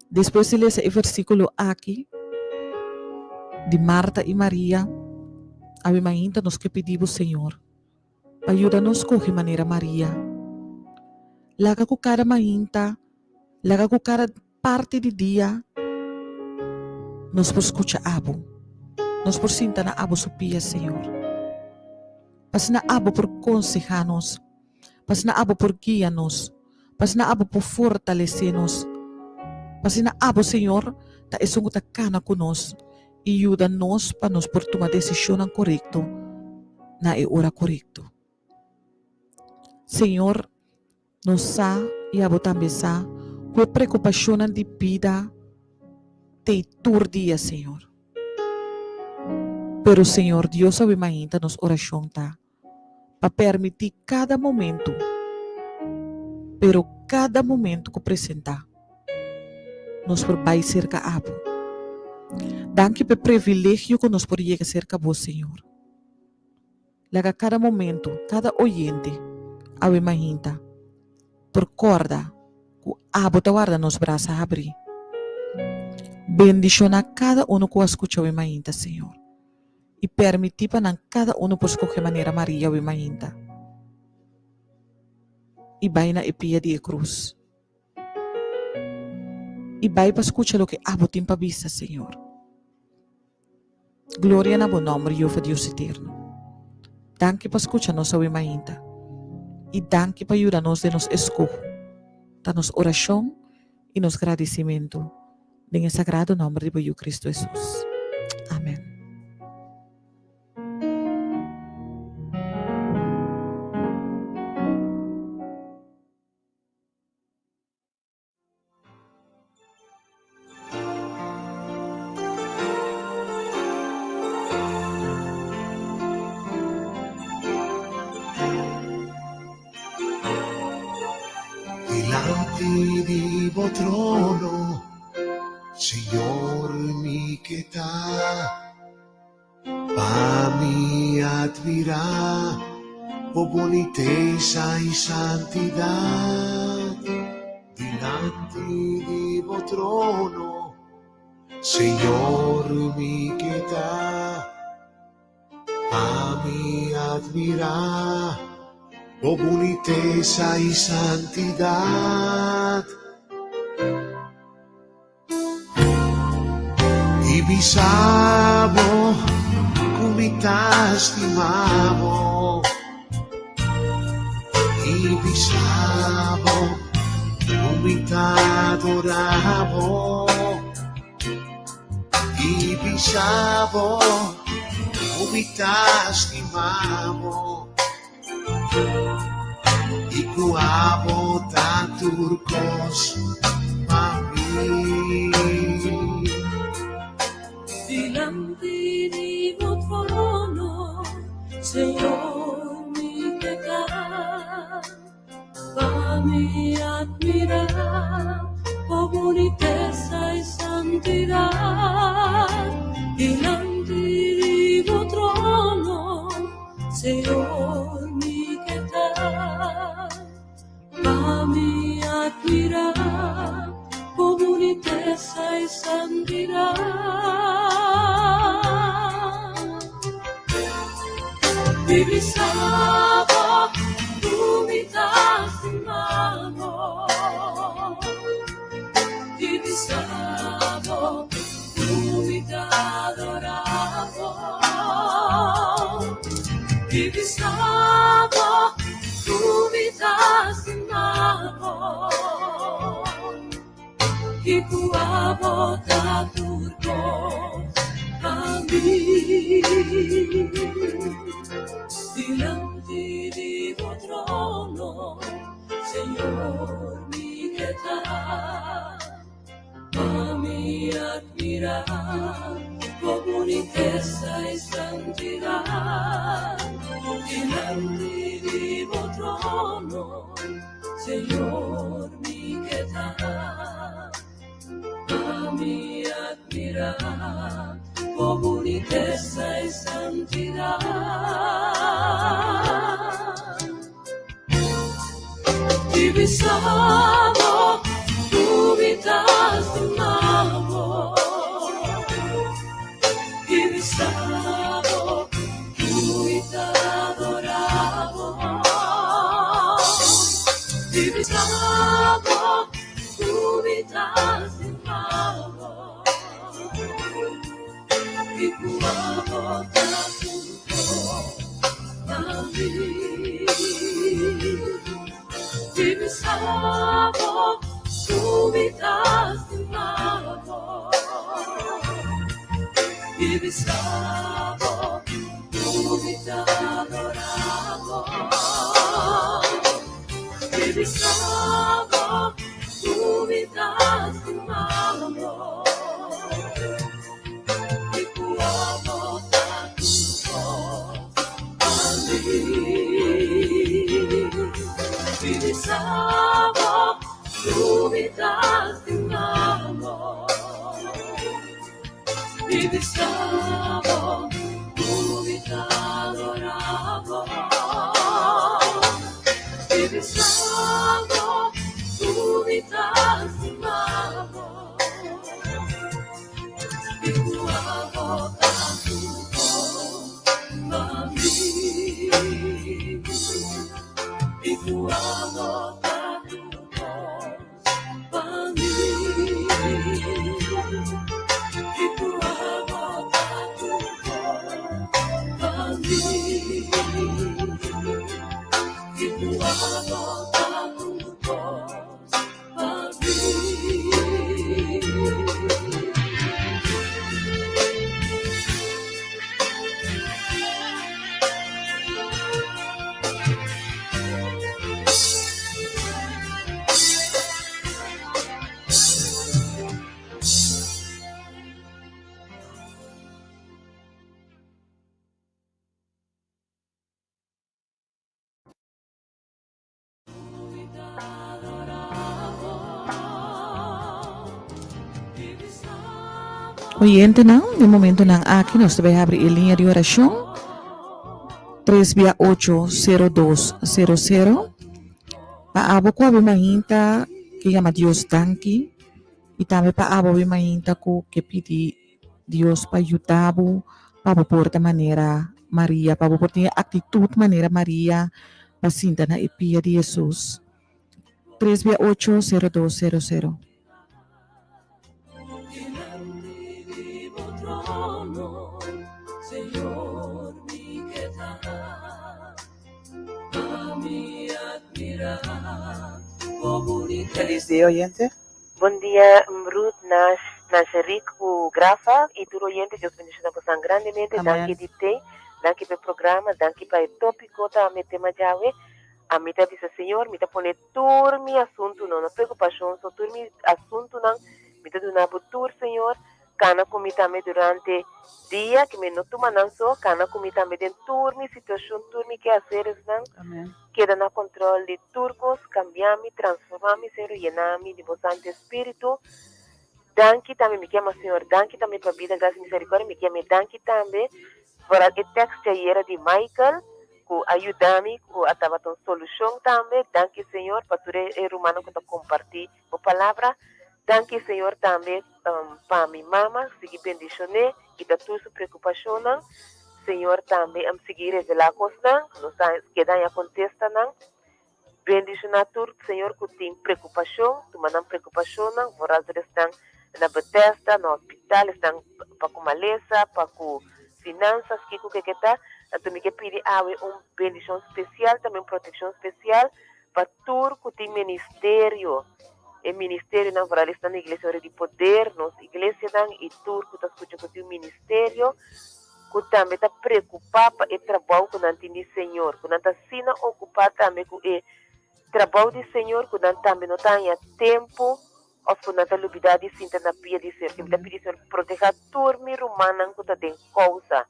Después de leer el versículo aquí, de Marta y María, a nos que pedimos, Señor, ayúdanos coge manera María. Laga com cada mainta, laga com cada parte de dia, nos por escucha abo, nos por sinta na abo supia, Senhor. Pas na abo por aconsejar-nos, pas na abo por guiar-nos, pas na abo por fortalecer-nos, pas na abo, Senhor, ta esong ta cana conosco e ajuda-nos para nos por tomar decisão correto na hora correto. Senhor, nos sa e abo também sa, com preocupação de vida, te turdia, Senhor. Pero, Senhor, Deus sabe mainta nos oração tá, para permitir cada momento, pero cada momento que apresentar, nos por vai cerca abo. Danke pelo privilégio que nos por chegar cerca a vos, Senhor. Laga cada momento, cada oyente, ave mainta, por corda, que abo te guarda nos braços a abrir. Bendiciona cada uno que escucha ave mainta, Senhor. E permitir para cada uno por escolher maneira Maria ave mainta. E vai na epia de cruz. E vai para escuchar o que abo tem para vista, Senhor. Glória na bom nome, Jeová Deus eterno. Danke para escuchar nossa ave mainta. E danke para ajudar-nos de nos escolher, da nos oração e nos agradecimento, em sagrado nome de Jesus Cristo Jesus. Amém. Delante di vo trono, Señor mi que está, pa mi admirar, por boniteza y santidad. Delante di vo trono, Señor mi que está, pa mi admirar, por boniteza y santidad. Y bisabo, kumita estimamo. Y bisabo, kumita adoramo. Y bisabo, kumita estimamo. Y kuabo tanturcos mami. Delante di vo trono, Señor mi pecado, para mi admirar, por boniteza y santidad. Delante di vo trono, Señor mi pecado, para mi admirar, por boniteza y santidad. Divisavo, tu mi mano. Divisavo, tu mi adoravo. Divisavo, tu mi mano. Y tu amo da turco a mí. Delante di vo trono, Señor mi pietà, a mi admirar, por boniteza y santidad. Delante di vo trono, Señor mi pietà, a mi admirar, por boniteza y santidad. Divisamos tu vida sin amor. Divisamos tu vida adoramos. Divisamos tu vida sin amor. Y tu amor a mí. Divisamos tu vida sin amor. Divisamos tu vida adoramos. Divisamos tu vida sin amor. Y tu amor a mí. Divisamos tu vida sin amor. Divisamos tu vida adoramos. Divisamos tu vida sin amor. Y tu amor a mí. Y tu amor a mí. Y tu amor a mí. Y tu amor a mí. Oyente não, de momento não aqui nós vamos abrir a linha de oração 368-0200 para abo ko abi mahinta que chama Deus danke e também para abo abi mahinta ko que pedi Deus para ajudar-bo para porta maneira Maria para porta atitude maneira Maria para sinta na epia de Jesus 368-0200 Feliz día, oyente. Bom dia, Ruth Naserico Grafa e tu oyente, Deus bendiga você grandemente. Amém. Danke dite, danke pelo programa, danke para o tópico tá me tema jawe. A mim tá disse Senhor, me tá pone turmi assunto não preocupação, só turmi assunto não, me tá dando tur Senhor, cana comi também durante dia que me não toma não só, cana comi também den turmi situação turmi que hacer não. Amén. Queda na controle de turcos, cambiami, transformami, ser llenami de bastante espírito. Danke também, me chama Senhor, danke também para a vida, graça e misericórdia, me chama danke também para o texto era de Michael, que ajuda-me, que estava com solução também. Danke Senhor, para todo o humano que está compartilhando a palavra. Danke Senhor também para minha mama, seguir bendicionar, e da tua preocupação. Senhor também am seguir revelar coisas não que daí acontece não bendicionar tudo Senhor que tem preocupação tu mandam preocupação não voraz estão na Bethesda no hospital estão para com maleza para com finanças que tá então me que pedir bendição especial também proteção especial para tudo que tem ministério e ministério não voraz estão na igreja de poder nos igreja não e tudo que está escutando que tem ministério que também está preocupado com o trabalho que não tem Senhor, que não está sendo ocupado também com o trabalho do Senhor, que não também não tem tempo, ou que não está liberdade de sentar na pia de ser, que está pedindo Senhor proteger turma romana que está em causa,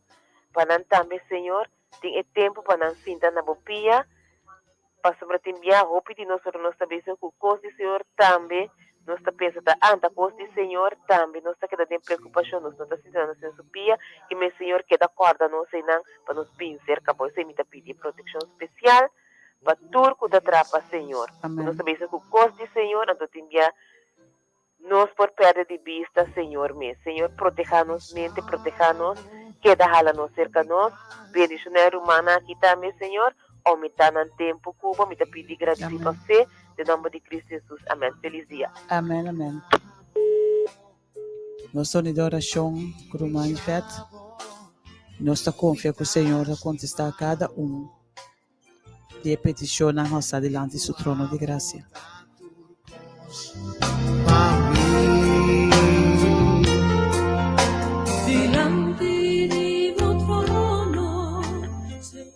para não também Senhor tem tempo para não sentar na pia, para sobre enviar roupa de nós também que o coisa do Senhor também nós está pensando, anda coisa do Senhor também, nós está querendo preocupação, nós não está sentindo na pia, que meu Senhor queda corda, não sei não, para nos vencer, acabou, sem me pedir proteção especial, para turco da trapa, Senhor. Amém. Nós sabemos que o custo de Senhor, então envia nos por perder de vista, Senhor mesmo. Senhor, proteja-nos mente, proteja-nos, queda jala-nos cerca nós, bendicionário humana aqui também, Senhor, aumentar no tempo, Cuba, me pedir graça para você, em nome de Cristo Jesus. Amém. Feliz dia. Amém, amém. Nossa oração, Kurumã e Fé, nós confiamos que o Senhor vai contestar a cada de petição na nossa diante do seu trono de graça.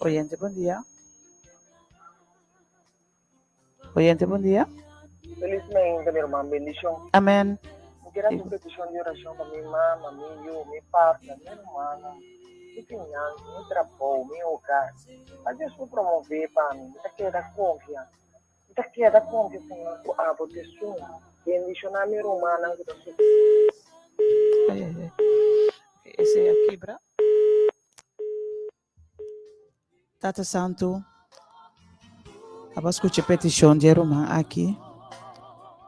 Oyente, bom dia. Oyente, bom dia. Felizmente, mi hermano, bendición. Amém. Quiero tu petición de oración para mi mamá, mi yo, mi papá, mi hermana, mi finanzas, mi trabajo, mi hogar. A Dios me promover para mí. Me queda confianza. Me queda confianza, Señor, tu abo de su. Bendición a mi hermana. Esse é aqui, bra. Tata Santo, aba escuche petição de Roma aqui.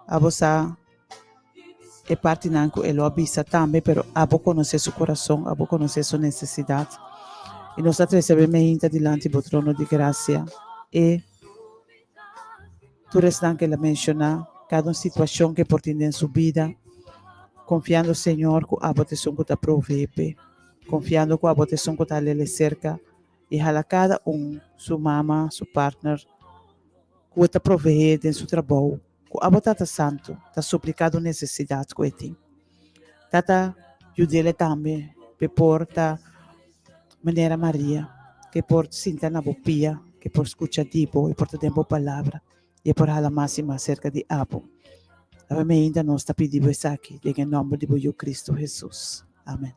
Abo sa é parte nanco ele avisa também, pero abo conhecer seu coração, abo conhecer sua necessidade. E nós recebemos ainda diante do trono de graça. E tu restan que ela menciona cada situação que pertence em sua vida, confiando, Senhor, que a proteção que te provee, confiando que a proteção que te lhe cerca, e hala cada sua mama, seu partner, que te provee em seu trabalho, que a Tata Santo te suplicado necessidade que tem. Tata, ajude-lhe também, por ta maneira Maria, que por sinta na bopia, que por escutar tipo e por te tempo palavra, e por hala máxima acerca de abo. Amém. Ainda nós te pedimos aqui, em nome de Jesus Cristo Jesus. Amém.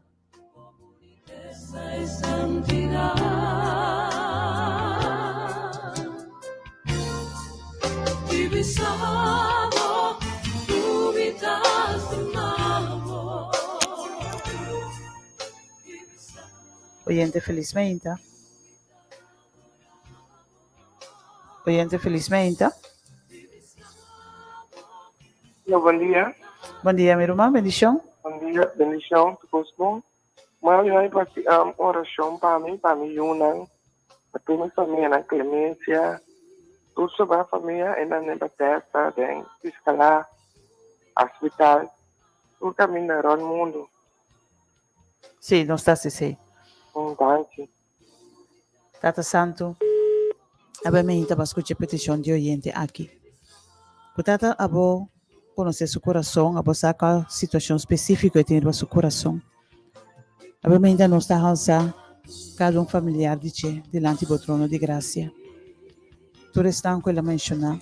Oyente, felizmente. Oyente, felizmente. Bom dia. Bom dia, minha irmã. Bendição. Bom dia, bendição. Tu bom? Mas eu vou oração para mim, Yunan. Para tu, minha família, na Clemência. Tu sobre a família, e na Nebatesta, em Escala, hospital. Tu caminha no mundo. Sim, nós estamos assim. Danke. Tata Santo, abbiamo para escuchar petição de oyente aqui. Portanto, abo conhecer seu coração, abo sacar situação específica que tem no seu coração. Abbiamo ainda nós está alçar cada familiar de ti delante do trono de graça. Tu restam com ela mencionar,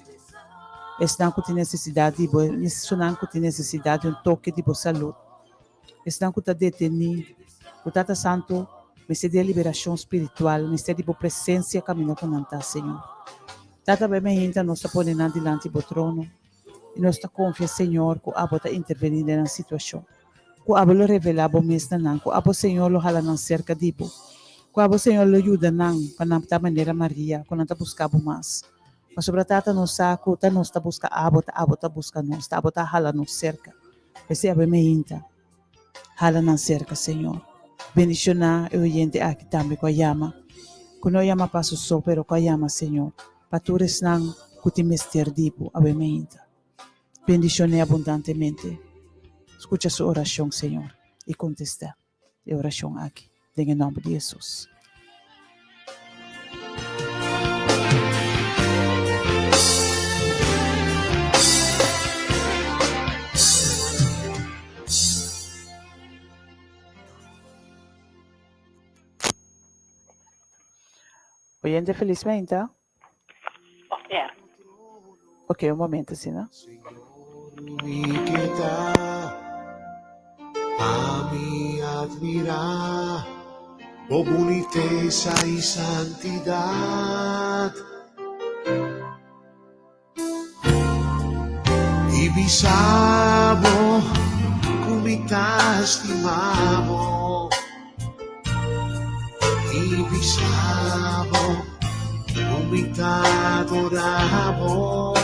estão com necessidade de estão com necessidade de toque de boa saúde. Estão com a detenido. Portanto, Santo, mistério de liberação espiritual, mistério de presença caminhando com nós, Senhor. Tata bem ainda nós estamos ponendo diante do trono e nós estamos confiando, Senhor, que a bota intervenir na situação. Que a bolo revelar o mesmo não, que a Senhor lo hala não cerca de bo, que a Senhor lo ajuda não para não ter maneira Maria, quando nós buscamos mais. Mas sobre tata nós saco, tá nós está busca a bota busca nós, a bota hala não cerca. Esse é bem ainda hala não cerca, Senhor. Bendicionar o oyente aqui também com a llama. Que não llama passo só, pero com a llama, Senhor. Para tu resnan, que te mester dipo, abementa. Bendicionar abundantemente. Escucha sua oração, Senhor, e contesta a oração aqui. Em nome de Jesus. Oyente, felizmente. Ok, un momento, ¿sí, no? A mi admirar, oh boniteza y santidad. Y visamo, come t'estimamo. Y visamo, Humildad adoramos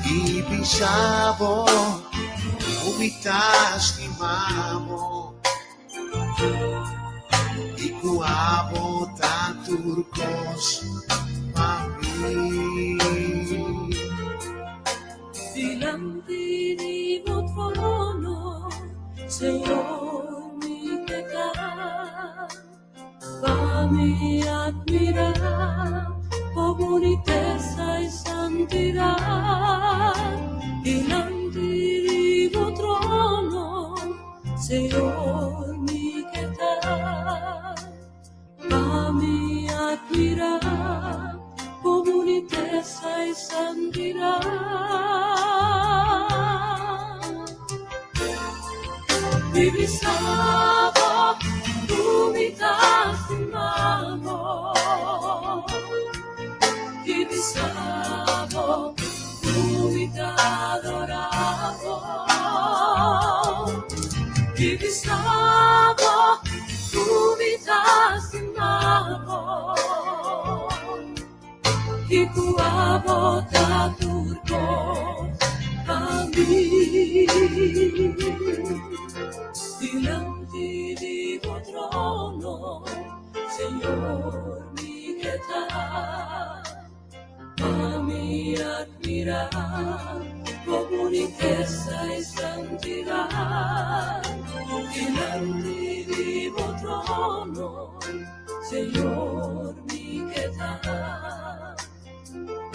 y pisamos, humildad estimamos y cuamo tanturcos mami. Delante de tu trono, Señor, mi pecado, va mi admirar, por boniteza y santidad. Delante de tu trono, Señor, mi pecado, va mi admirar, por boniteza y santidad. Divisavo, tu mi amor. Divisavo, tu mi adoravo. Divisavo, tu mi amor. Y tu amo da turco a mí. Delante de tu trono, Señor, mi pietà, a mi admirar, por boniteza y santidad. Delante de tu trono, Señor, mi pietà,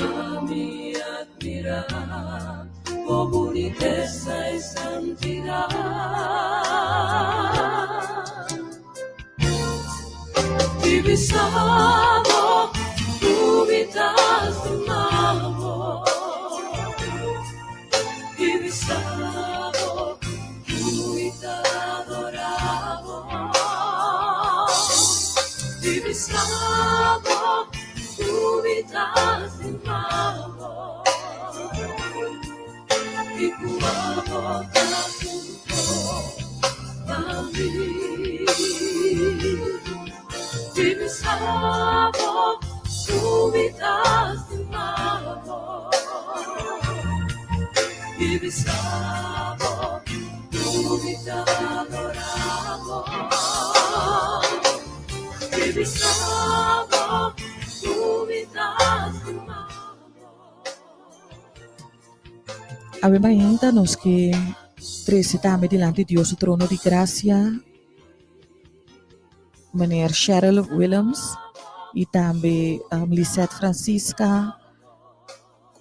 a mi admirar, por boniteza y santidad. Divisavo, tu vita amor. Divisavo, tu vita adoravo. Divisavo, tu vita amor. Y tu amor da tutto a mí. Divisavo, tu vita amor. Divisavo, tu vita adoravo. Divisavo, tu vita amor. Avevamo che presentamos delante di Dio su trono di grazia, meneer Cheryl Williams e também Lisette Francisca,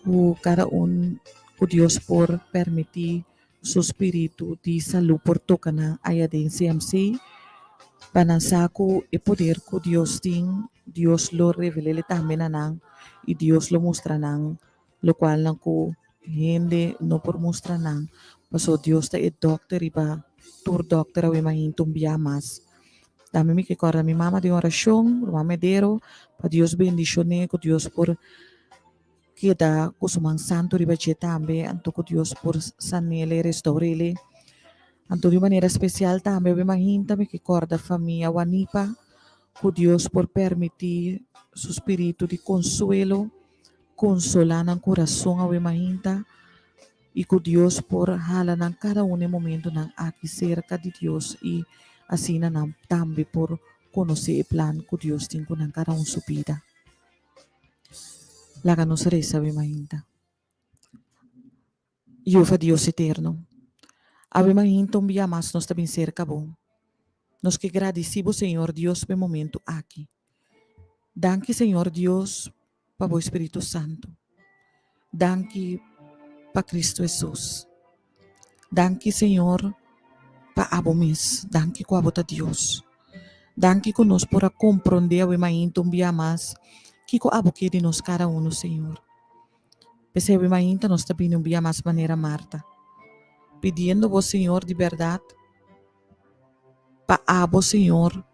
que cada que Deus por permitir seu espírito de saúde por tocar na área de CMC, para saco e poder que Deus tem, Deus lo revela também na e Deus lo mostra na, lo qual não que gente não por mostrar na, mas Deus é doctor e ba tur doctor a imahin tumbia mas. Também me que corda minha mama de oração, o medero, para Deus bendicionar, que Deus por que dá o sumang santo riba também, anto que Deus por sanele, restaurele, anto de maneira especial também eu imagino também que corda família Wanipa, que Deus por permitir seu espírito de consuelo, consolar no coração ao imagina, e que Deus por hala em cada momento aqui cerca de Deus e assim também por conhecer o plano que Deus tem com cada sua vida. Laga nos reza imagina. Jeová Deus eterno, ave imagina um dia mais nós também cerca bom. Nós que agradecemos, Senhor Deus, pelo momento aqui. Danke, Senhor Deus, para o Espírito Santo. Danke para Cristo Jesus. Danke, Senhor, para abomes. Danke com a bota Deus. Danke conosco por compreender o imagina um dia mais que com a boca de nós cada Senhor. Percebe o imagina nós também um dia mais maneira Marta. Pedindo ao Senhor de verdade para abo Senhor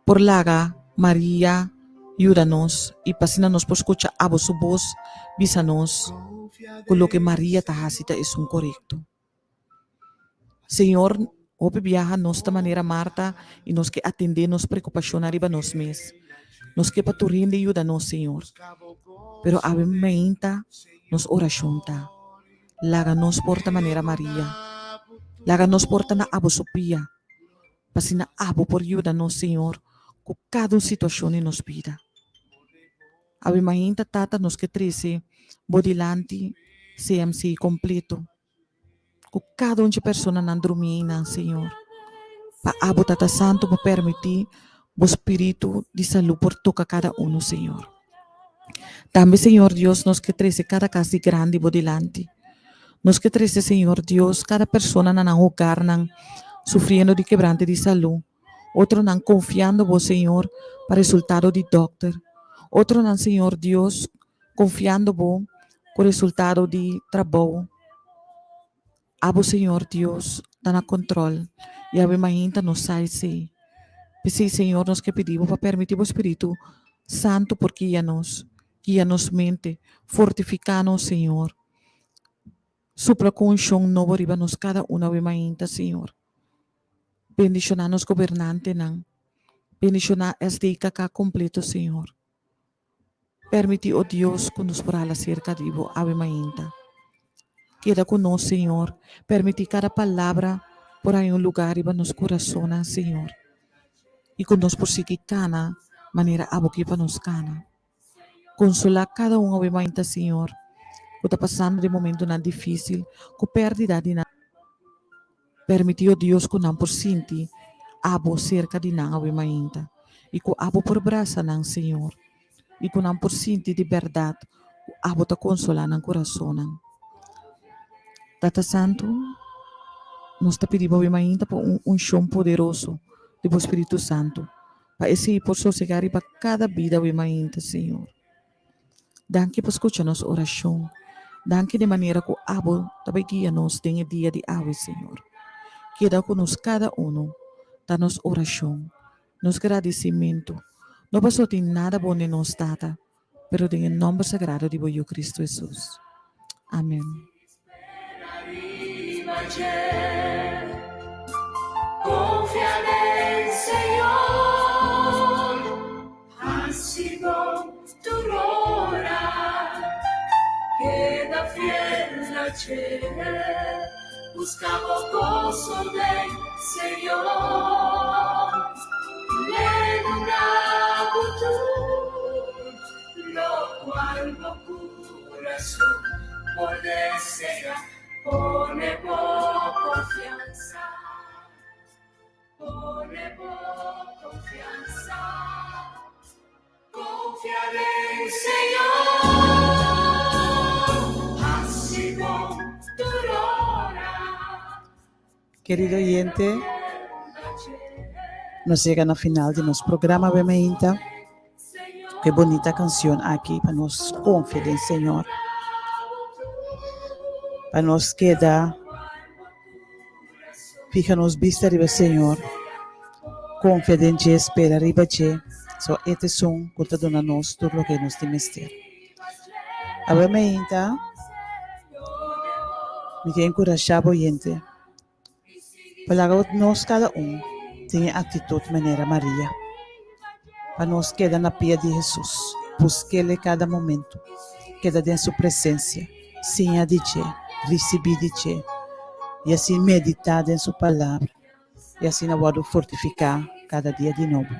por laga Maria ajuda-nos e para nos por escutar abo sua voz bisa-nos com o que Maria está fazendo é correto. Senhor, hoje viaja nós da maneira Marta e nós que atender nos preocupações arriba nós mesmos. nos que paturin de ayuda nos, Señor. Pero ave mainta, nos oración ta. Laga-nos porta manera Maria. Laga-nos porta na abo Sofia. Pasina abo por ayuda nos, Señor, com cada situação em nos vida. Ave mainta tata nos que trece, bodilante, CMC completo. Com cada pessoa na dormina, Senhor. Pa abo tata santo me permitir o espírito de saúde por tocar cada Senhor. Também, Senhor Deus, nos que trece cada casa grande bodilante. Nos que trece, Senhor Deus, cada pessoa na hogar nan sofrendo de quebrante de saúde. Outro não confiando vos, Senhor, para resultado de doctor. Outro não, Senhor Deus, confiando vos com resultado de trabalho. Abo, Senhor Deus, está na controle. E a mainta nos sai, sim. Pesi, Senhor, nos que pedimos para permitir o Espírito Santo por guia-nos mente, fortificar-nos, Senhor. Supra com um chão novo riba-nos cada uma mainta, Senhor. Bendicionar nos governantes, não. Bendicionar SDKK completo, Senhor. Permite, oh Deus, que nos por ala cerca de vo ave mainta. Queda conosco, Senhor. Permite cada palavra por aí lugar iba nos corações, Senhor. E conosco por seguir cana, maneira abo que para nos cana. Consolar cada ave mainta, Senhor. Que está passando de momento na difícil, com pérdida de nada. Permitiu Deus que não por sinti abo cerca de não ave mainta e que abo por braça não Senhor e que não por sinti de verdade abo ta consolar no coração não. Tata Santo, nós te pedimos ave mainta por chão poderoso do Espírito Santo para esse por sossegar e para cada vida ave mainta Senhor. Danke por escutar nossa oração. Danke de maneira que abo também guia-nos em dia de ave Senhor. Queda conosco cada da nossa oração, nos agradecimento. Não passou de nada bom em nos data, pero em nome sagrado de Jesus Cristo Jesus. Amém. Confia nel Señor, así con tu hora, queda fiel a Él. Buscamos gozo del Señor, le lo cual no corazón por desear, pone por confianza, confía en el Señor, así con tu hora. Querido oyente, nos llega al final de nuestro programa Bemeinta. Qué bonita canción aquí para nos confiar en el Señor. Para nos quedar, fíjanos vista arriba, Señor. Confia en Ti, espera arriba, Ti. So, este son que te dona nos todo lo que nos temester. A Bemeinta, me quiero encorajar, oyente. Para nós cada tenha atitude maneira Maria. Para nós queda na pia de Jesus. Busque-lhe cada momento. Queda em sua presença. Sim a de Ti. Receber de Ti. E assim meditar em sua palavra. E assim na hora fortificar cada dia de novo.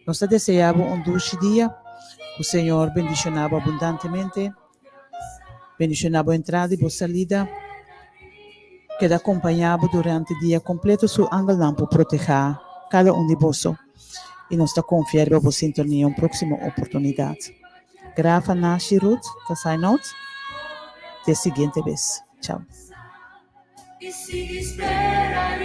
Nós desejamos dulce dia. O Senhor bendicionava abundantemente. Bendicionava a entrada e a salida. Queda acompanhado durante o dia completo su ángel lampo proteger cada de vós e nós está confiando para sintonia uma próxima oportunidade. Grava na Shirut, tá saindo até seguinte vez. Tchau. E se espera